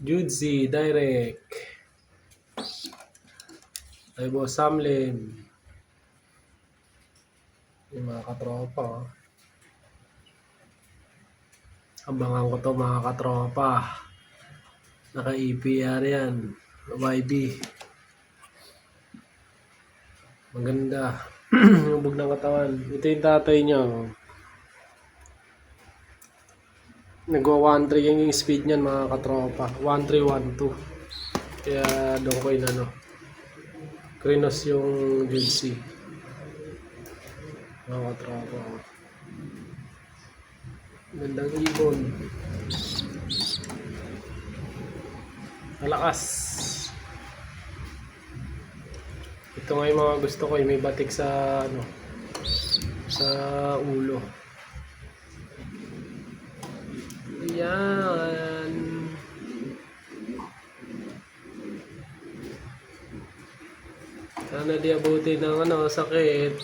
Judzi, Direct. Ay, Boss Samlim. Yung mga katropa. Oh. Abangan ko to mga katropa. Naka-EPR yan. YB. Maganda. Lubog ng katawan. Ito yung tatay niya. Oh. Nagwa 1-3 yung speed niyan mga katropa. 1-3-1-2. Kaya doon ko inano. Krinos yung Judzi. Mga katropa. Oh. Gandang ibon. Malakas. Ito nga yung mga gusto ko, may batik sa ano, sa ulo. Ayan. Sana di abutin ng ano, sakit.